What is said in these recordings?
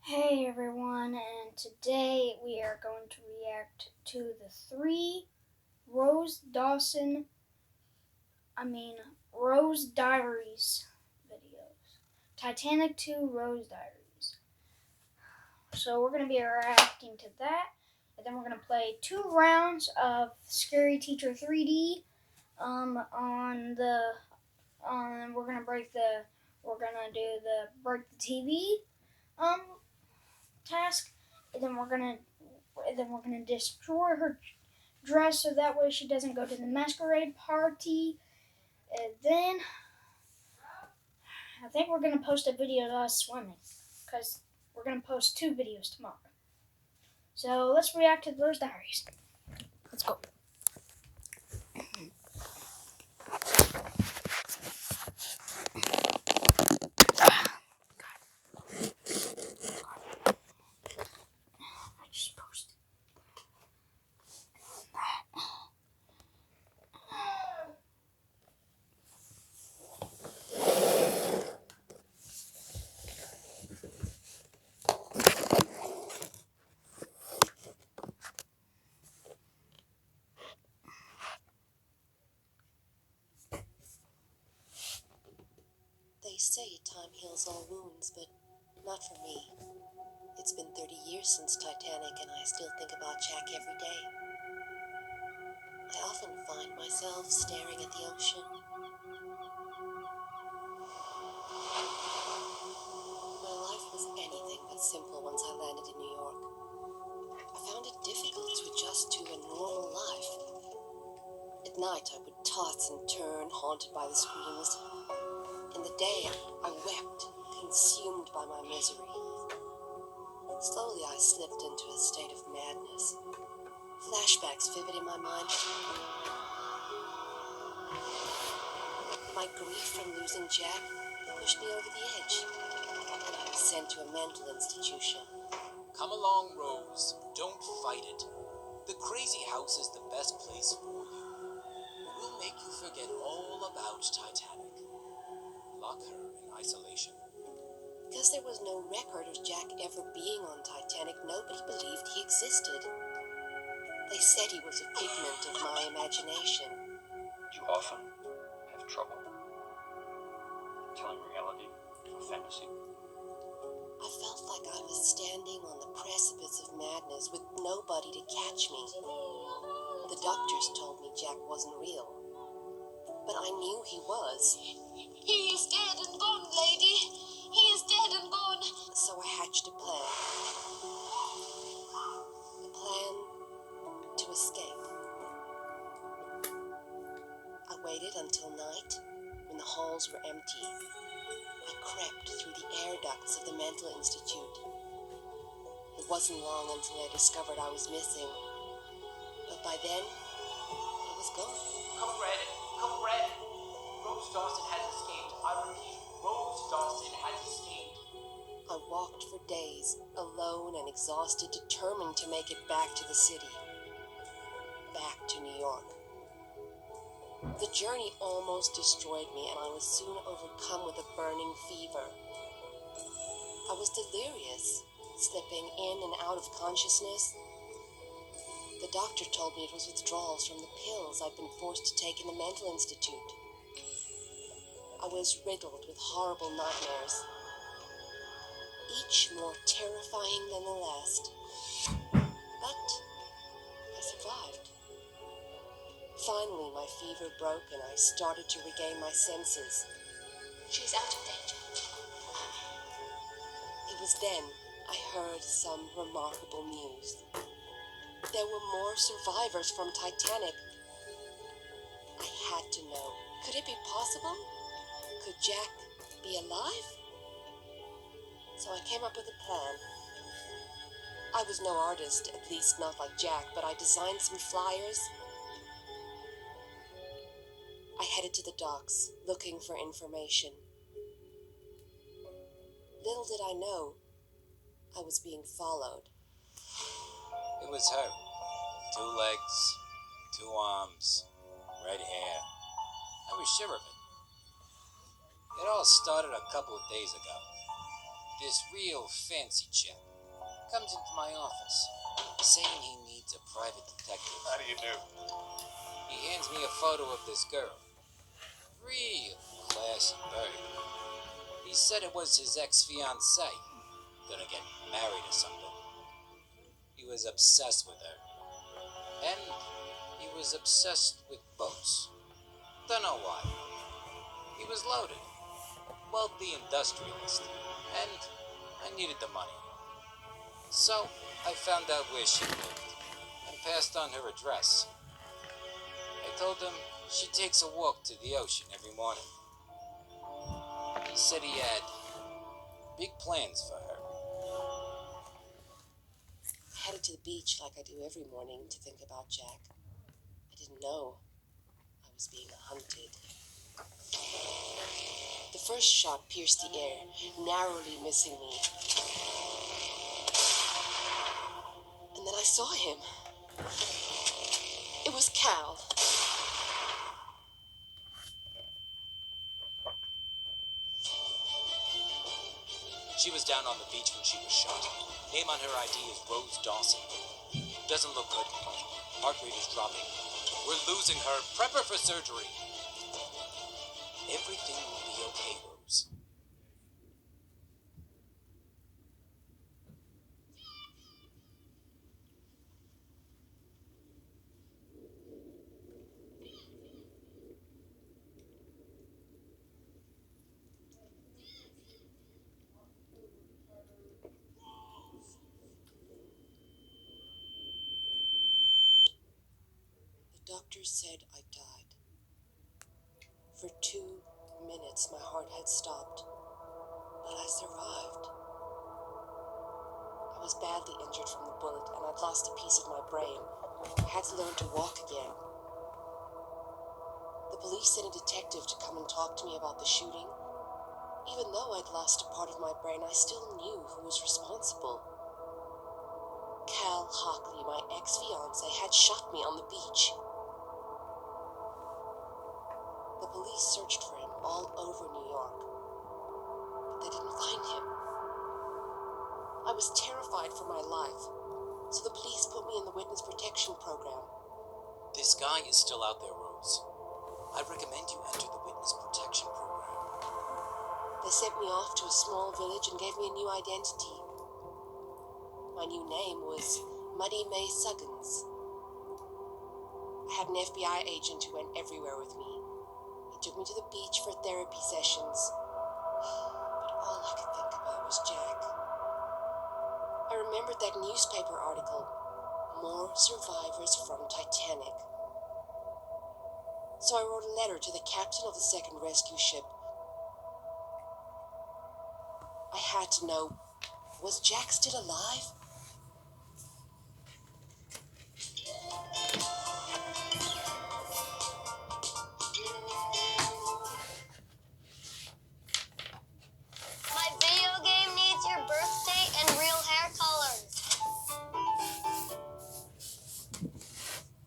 Hey everyone, and today we are going to react to the three Rose Dawson, Rose Diaries videos. Titanic 2 Rose Diaries. So we're going to be reacting to that, and then we're going to play 2 rounds of Scary Teacher 3D. We're going to do the break the TV task, and then we're gonna destroy her dress so that way she doesn't go to the masquerade party. And then I think we're gonna post a video of us swimming because we're gonna post 2 videos tomorrow. So let's react to those diaries. Let's go. I just posted that. They say time heals all wounds, but not for me. It's been 30 years since Titanic, and I still think about Jack every day. I often find myself staring at the ocean. My life was anything but simple once I landed in New York. I found it difficult to adjust to a normal life. At night, I would toss and turn, haunted by the screams. In the day, I wept, consumed by my misery. Slowly, I slipped into a state of madness. Flashbacks vivid in my mind. My grief from losing Jack pushed me over the edge, and I was sent to a mental institution. Come along, Rose. Don't fight it. The crazy house is the best place for you. We'll make you forget all about Titanic. Lock her in isolation. Because there was no record of Jack ever being on Titanic, nobody believed he existed. They said he was a figment of my imagination. You often have trouble telling reality from fantasy. I felt like I was standing on the precipice of madness with nobody to catch me. The doctors told me Jack wasn't real, but I knew he was. He is dead and gone, lady. He is dead and gone. So I hatched a plan. A plan to escape. I waited until night, when the halls were empty. I crept through the air ducts of the mental institute. It wasn't long until I discovered I was missing. But by then, I was gone. Comrade! Comrade! Rose Dawson has escaped. I repeat, Rose Dawson has escaped. I walked for days, alone and exhausted, determined to make it back to the city. Back to New York. The journey almost destroyed me, and I was soon overcome with a burning fever. I was delirious, slipping in and out of consciousness. The doctor told me it was withdrawals from the pills I'd been forced to take in the mental institute. I was riddled with horrible nightmares, each more terrifying than the last. But I survived. Finally, my fever broke and I started to regain my senses. She is out of danger. It was then I heard some remarkable news. There were more survivors from Titanic. I had to know. Could it be possible? Could Jack be alive? So I came up with a plan. I was no artist, at least not like Jack, but I designed some flyers. I headed to the docks, looking for information. Little did I know, I was being followed. It was her. 2 legs, 2 arms, red hair. I was sure of it. It all started a couple of days ago. this real fancy chap comes into my office saying he needs a private detective. How do you do? He hands me a photo of this girl. Real classy bird. He said it was his ex-fiancée. Gonna get married or something. He was obsessed with her. And he was obsessed with boats. Don't know why. He was loaded. Wealthy industrialist. And I needed the money. So I found out where she lived and passed on her address. I told him she takes a walk to the ocean every morning. He said he had big plans for her. I headed to the beach like I do every morning to think about Jack. I didn't know I was being hunted. The first shot pierced the air, narrowly missing me. And then I saw him. It was Cal. She was down on the beach when she was shot. Name on her ID is Rose Dawson. Doesn't look good. Heart rate is dropping. We're losing her. Prep her for surgery. Everything will be okay, Rose. The doctor said I died. For 2 minutes, my heart had stopped, but I survived. I was badly injured from the bullet, and I'd lost a piece of my brain. I had to learn to walk again. The police sent a detective to come and talk to me about the shooting. Even though I'd lost a part of my brain, I still knew who was responsible. Cal Hockley, my ex-fiancé, had shot me on the beach. The police searched for him all over New York, but they didn't find him. I was terrified for my life, so the police put me in the witness protection program. This guy is still out there, Rose. I recommend you enter the witness protection program. They sent me off to a small village and gave me a new identity. My new name was Muddy May Suggins. I had an FBI agent who went everywhere with me. He took me to the beach for therapy sessions. But all I could think about was Jack. I remembered that newspaper article, More Survivors from Titanic. So I wrote a letter to the captain of the second rescue ship. I had to know, was Jack still alive? My video game needs your birthday and real hair colors.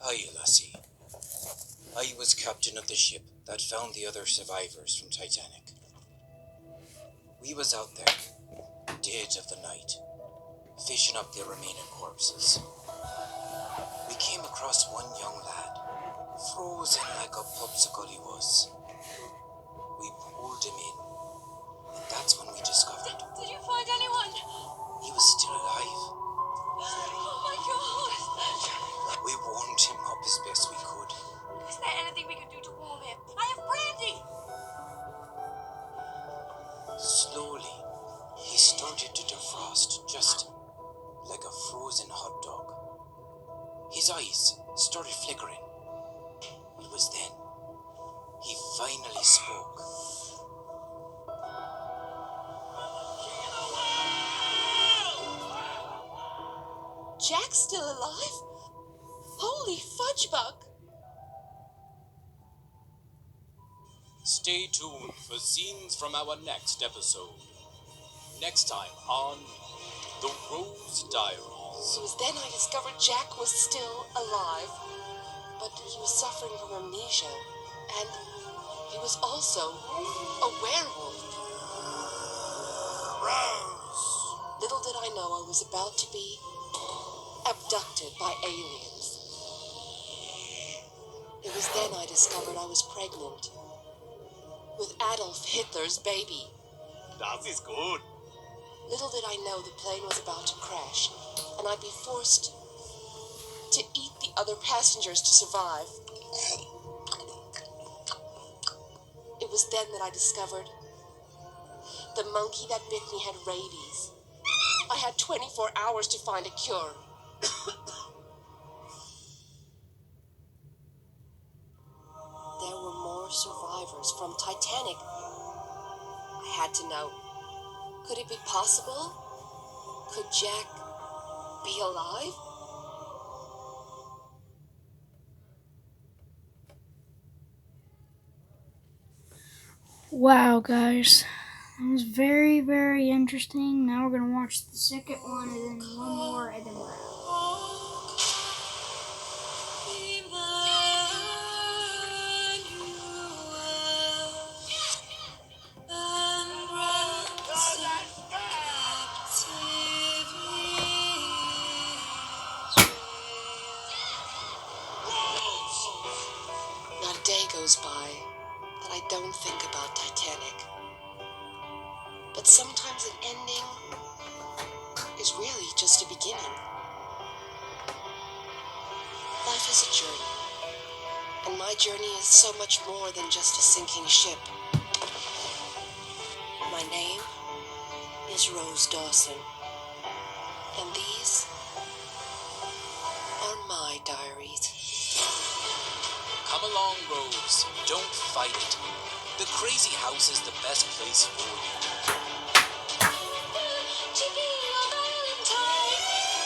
Hiya, lassie. I was captain of the ship that found the other survivors from Titanic. We was out there, dead of the night, fishing up their remaining corpses. We came across one young lad, frozen like a popsicle he was. We pulled him in, and that's when we discovered Did you find anyone? he was still alive. Oh my god! We warmed him up as best we could. Is there anything we can do to warm him? I have brandy! Slowly, he started to defrost, just like a frozen hot dog. His eyes started flickering. It was then he finally spoke. Jack's still alive? Holy fudgebug! Stay tuned for scenes from our next episode. Next time on The Rose Diaries. It was then I discovered Jack was still alive, but he was suffering from amnesia, and he was also a werewolf. Rose! was about to be abducted by aliens. It was then I discovered I was pregnant with Adolf Hitler's baby. Das ist gut. Little did I know the plane was about to crash, and I'd be forced to eat the other passengers to survive. It was then that I discovered the monkey that bit me had rabies. I had 24 hours to find a cure. There were more survivors from Titanic. I had to know. Could it be possible? Could Jack be alive? Wow, guys. That was very, very interesting. Now we're going to watch the second one and then one more and then we're out. Not a day goes by that I don't think about Titanic. But sometimes an ending is really just a beginning. Life is a journey, and my journey is so much more than just a sinking ship. My name is Rose Dawson, and these are my diaries. Come along, Rose. Don't fight it. The crazy house is the best place for you.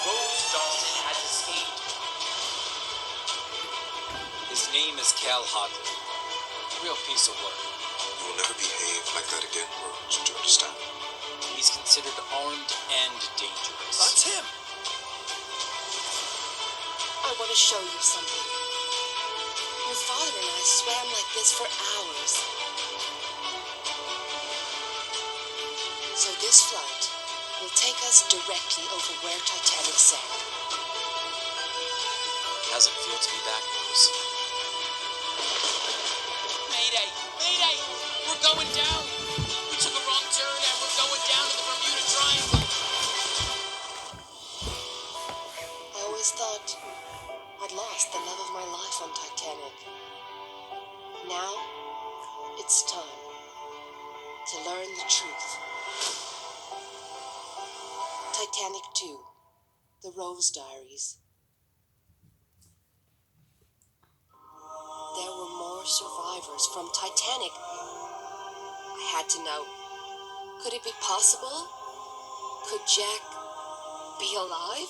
Rose Dawson has escaped. His name is Cal Hodley. Real piece of work. You will never behave like that again, Rose. Do you understand? He's considered armed and dangerous. That's him! I want to show you something. Your father and I swam like this for hours. So this flight will take us directly over where Titanic sank. How's it feel to be back, Rose? Mayday! Mayday! We're going down! We took a wrong turn and we're going down to the Bermuda Triangle! I always thought I'd lost the love of my life on Titanic. Now, it's time to learn the truth. Titanic 2, The Rose Diaries. There were more survivors from Titanic. I had to know. Could it be possible? Could Jack be alive?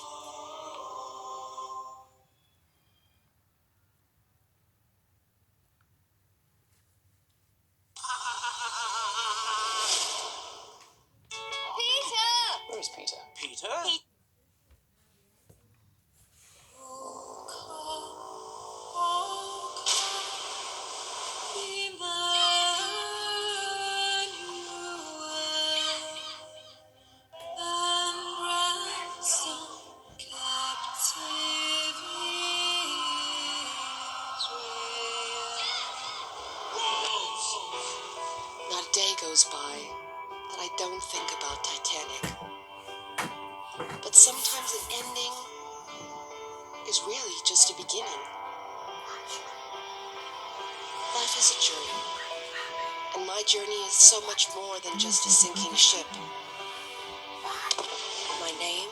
Peter! Where's Peter? Peter? Not a day goes by that I don't think about Titanic. But sometimes an ending is really just a beginning. Life is a journey, and my journey is so much more than just a sinking ship. My name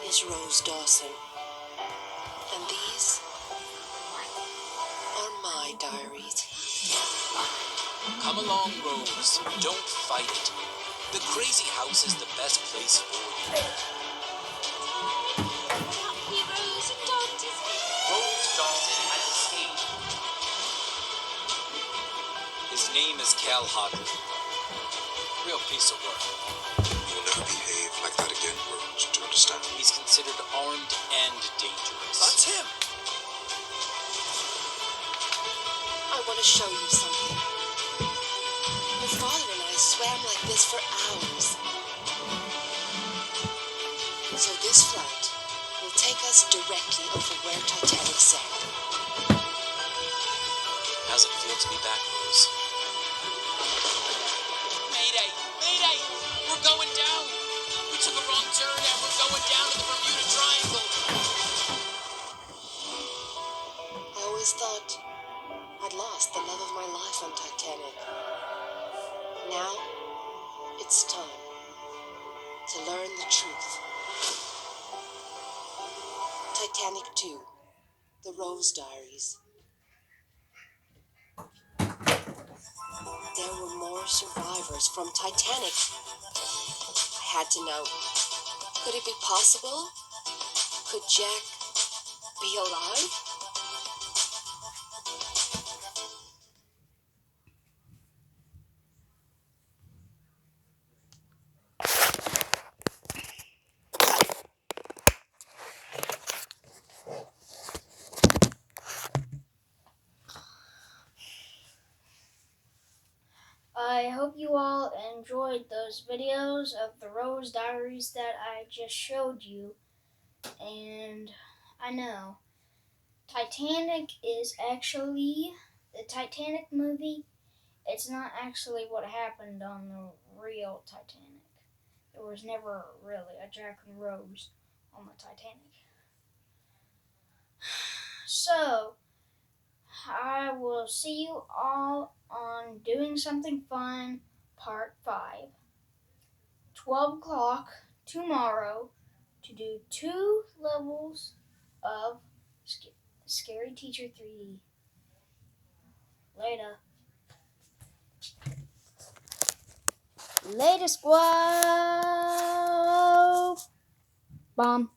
is Rose Dawson, and these are my diaries. Come along, Rose. Don't fight it. The crazy house is the best place for you. Heroes and doctors. Rose Dawson has escaped. His name is Cal Hodley. Real piece of work. You will never behave like that again, Rose. Do you understand? He's considered armed and dangerous. That's him! I want to show you something. Your father and I swam like this for hours. This flight will take us directly over where Titanic sank. How's it feel to be back, Rose? Mayday! Mayday! We're going down! We took a wrong turn and we're going down to the Bermuda Triangle! I always thought I'd lost the love of my life on Titanic. Now, it's time to learn the truth. Titanic 2, The Rose Diaries. There were more survivors from Titanic. I had to know, could it be possible? Could Jack be alive? I hope you all enjoyed those videos of the Rose Diaries that I just showed you. And I know, Titanic is actually, the Titanic movie, it's not actually what happened on the real Titanic. There was never really a Jack and Rose on the Titanic. So, I will see you all on Doing Something Fun, Part 5. 12 o'clock tomorrow to do 2 levels of Scary Teacher 3D. Later. Later, squad. Bomb.